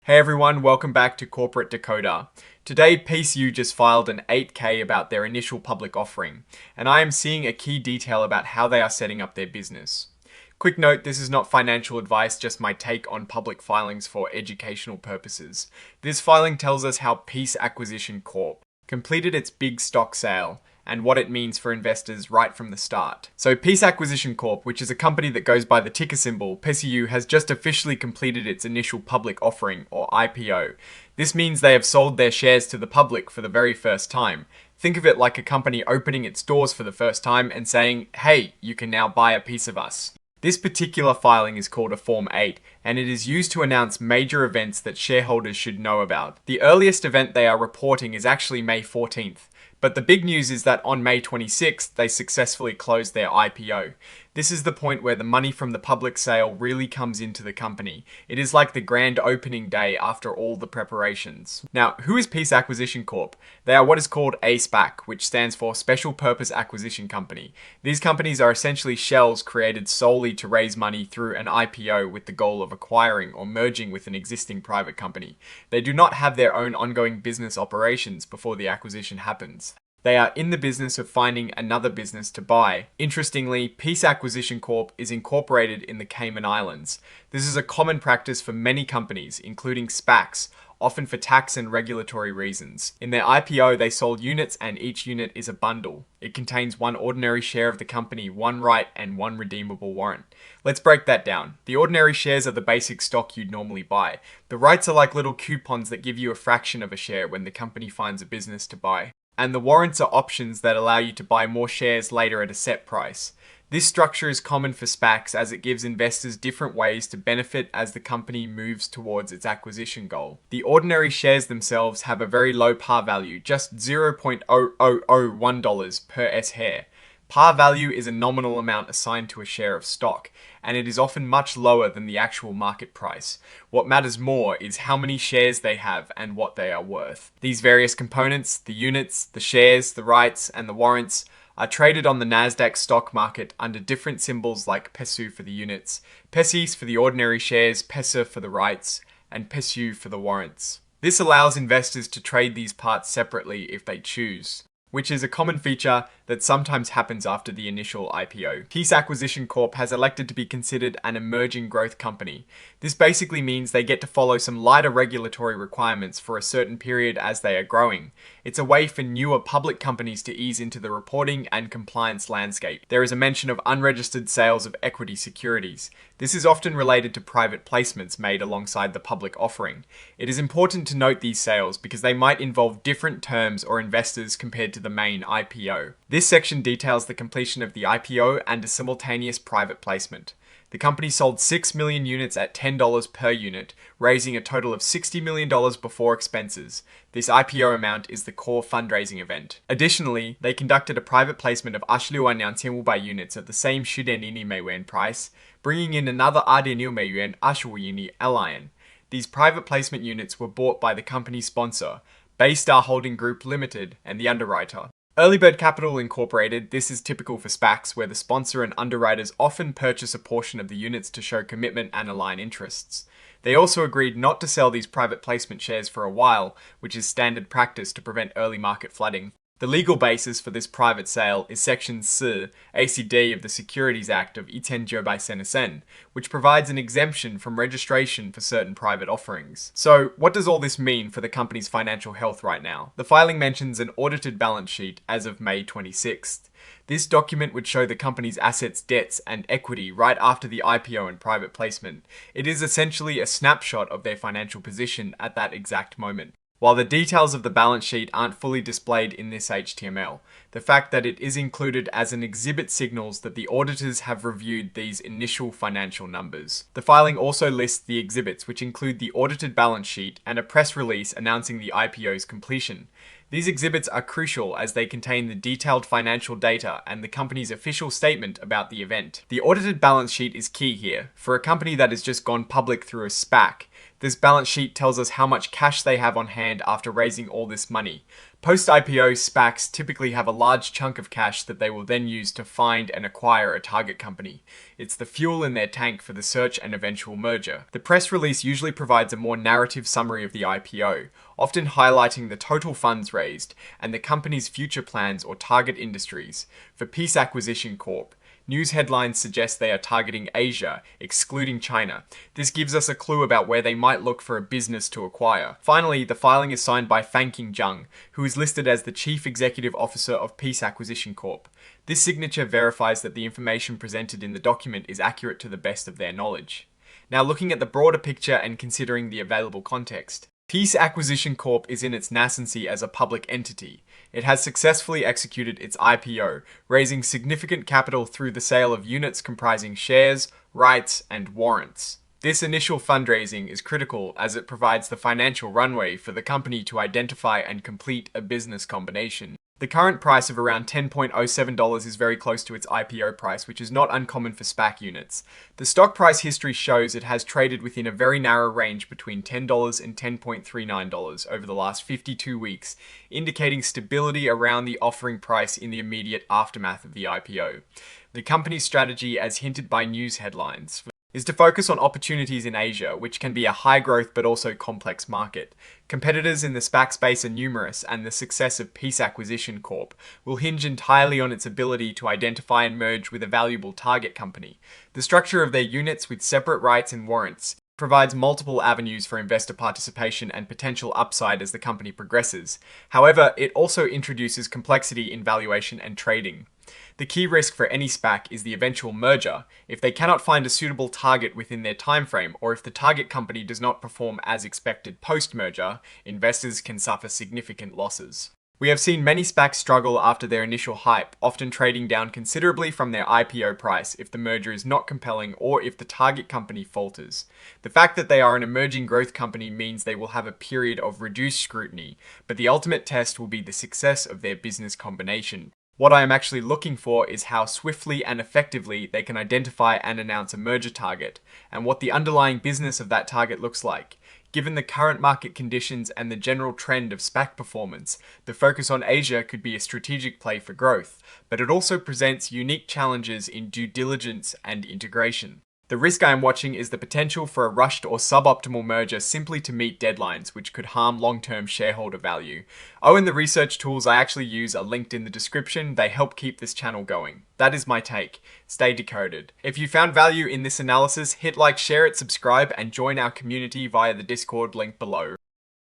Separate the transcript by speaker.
Speaker 1: Hey everyone, welcome back to Corporate Decoder. Today, PECEU just filed an 8K about their initial public offering, and I am seeing a key detail about how they are setting up their business. Quick note, this is not financial advice, just my take on public filings for educational purposes. This filing tells us how PECEU Acquisition Corp completed its big stock sale, and what it means for investors right from the start. So PECEU Acquisition Corp, which is a company that goes by the ticker symbol PECEU, has just officially completed its initial public offering, or IPO. This means they have sold their shares to the public for the very first time. Think of it like a company opening its doors for the first time and saying, hey, you can now buy a piece of us. This particular filing is called a Form 8, and it is used to announce major events that shareholders should know about. The earliest event they are reporting is actually May 14th. But the big news is that on May 26th, they successfully closed their IPO. This is the point where the money from the public sale really comes into the company. It is like the grand opening day after all the preparations. Now, who is PECEU Acquisition Corp? They are what is called a SPAC, which stands for Special Purpose Acquisition Company. These companies are essentially shells created solely to raise money through an IPO with the goal of acquiring or merging with an existing private company. They do not have their own ongoing business operations before the acquisition happens. They are in the business of finding another business to buy. Interestingly, PECEU Acquisition Corp is incorporated in the Cayman Islands. This is a common practice for many companies, including SPACs, often for tax and regulatory reasons. In their IPO, they sold units, and each unit is a bundle. It contains one ordinary share of the company, one right, and one redeemable warrant. Let's break that down. The ordinary shares are the basic stock you'd normally buy. The rights are like little coupons that give you a fraction of a share when the company finds a business to buy. And the warrants are options that allow you to buy more shares later at a set price. This structure is common for SPACs as it gives investors different ways to benefit as the company moves towards its acquisition goal. The ordinary shares themselves have a very low par value, just $0.0001 per S-share. Par value is a nominal amount assigned to a share of stock, and it is often much lower than the actual market price. What matters more is how many shares they have and what they are worth. These various components, the units, the shares, the rights, and the warrants, are traded on the Nasdaq stock market under different symbols like PECEU for the units, PECES for the ordinary shares, PECEU for the rights, and PECEU for the warrants. This allows investors to trade these parts separately if they choose, which is a common feature that sometimes happens after the initial IPO. PECEU Acquisition Corp has elected to be considered an emerging growth company. This basically means they get to follow some lighter regulatory requirements for a certain period as they are growing. It's a way for newer public companies to ease into the reporting and compliance landscape. There is a mention of unregistered sales of equity securities. This is often related to private placements made alongside the public offering. It is important to note these sales because they might involve different terms or investors compared to the main IPO. This section details the completion of the IPO and a simultaneous private placement. The company sold 6 million units at $10 per unit, raising a total of $60 million before expenses. This IPO amount is the core fundraising event. Additionally, they conducted a private placement of 26,500 units at the same 10,000 美元 price, bringing in another 2.6美元25亿 alliance. These private placement units were bought by the company's sponsor, Baystar Holding Group Limited, and the underwriter. Early Bird Capital Incorporated. This is typical for SPACs where the sponsor and underwriters often purchase a portion of the units to show commitment and align interests. They also agreed not to sell these private placement shares for a while, which is standard practice to prevent early market flooding. The legal basis for this private sale is Section C, ACD of the Securities Act of 1995, which provides an exemption from registration for certain private offerings. So, what does all this mean for the company's financial health right now? The filing mentions an audited balance sheet as of May 26th. This document would show the company's assets, debts, and equity right after the IPO and private placement. It is essentially a snapshot of their financial position at that exact moment. While the details of the balance sheet aren't fully displayed in this HTML, the fact that it is included as an exhibit signals that the auditors have reviewed these initial financial numbers. The filing also lists the exhibits, which include the audited balance sheet and a press release announcing the IPO's completion. These exhibits are crucial as they contain the detailed financial data and the company's official statement about the event. The audited balance sheet is key here. For a company that has just gone public through a SPAC, this balance sheet tells us how much cash they have on hand after raising all this money. Post-IPO, SPACs typically have a large chunk of cash that they will then use to find and acquire a target company. It's the fuel in their tank for the search and eventual merger. The press release usually provides a more narrative summary of the IPO, often highlighting the total funds raised and the company's future plans or target industries. For P.E.C.E Acquisition Corp, news headlines suggest they are targeting Asia, excluding China. This gives us a clue about where they might look for a business to acquire. Finally, the filing is signed by Fanking Zhang, who is listed as the Chief Executive Officer of P.E.C.E Acquisition Corp. This signature verifies that the information presented in the document is accurate to the best of their knowledge. Now, looking at the broader picture and considering the available context, P.E.C.E Acquisition Corp is in its nascency as a public entity. It has successfully executed its IPO, raising significant capital through the sale of units comprising shares, rights, and warrants. This initial fundraising is critical as it provides the financial runway for the company to identify and complete a business combination. The current price of around $10.07 is very close to its IPO price, which is not uncommon for SPAC units. The stock price history shows it has traded within a very narrow range between $10 and $10.39 over the last 52 weeks, indicating stability around the offering price in the immediate aftermath of the IPO. The company's strategy, as hinted by news headlines, is to focus on opportunities in Asia, which can be a high-growth but also complex market. Competitors in the SPAC space are numerous, and the success of P.E.C.E Acquisition Corp will hinge entirely on its ability to identify and merge with a valuable target company. The structure of their units with separate rights and warrants provides multiple avenues for investor participation and potential upside as the company progresses. However, it also introduces complexity in valuation and trading. The key risk for any SPAC is the eventual merger. If they cannot find a suitable target within their timeframe, or if the target company does not perform as expected post-merger, investors can suffer significant losses. We have seen many SPACs struggle after their initial hype, often trading down considerably from their IPO price if the merger is not compelling or if the target company falters. The fact that they are an emerging growth company means they will have a period of reduced scrutiny, but the ultimate test will be the success of their business combination. What I am actually looking for is how swiftly and effectively they can identify and announce a merger target, and what the underlying business of that target looks like. Given the current market conditions and the general trend of SPAC performance, the focus on Asia could be a strategic play for growth, but it also presents unique challenges in due diligence and integration. The risk I am watching is the potential for a rushed or suboptimal merger simply to meet deadlines, which could harm long-term shareholder value. Oh, and the research tools I actually use are linked in the description. They help keep this channel going. That is my take. Stay decoded. If you found value in this analysis, hit like, share it, subscribe, and join our community via the Discord link below.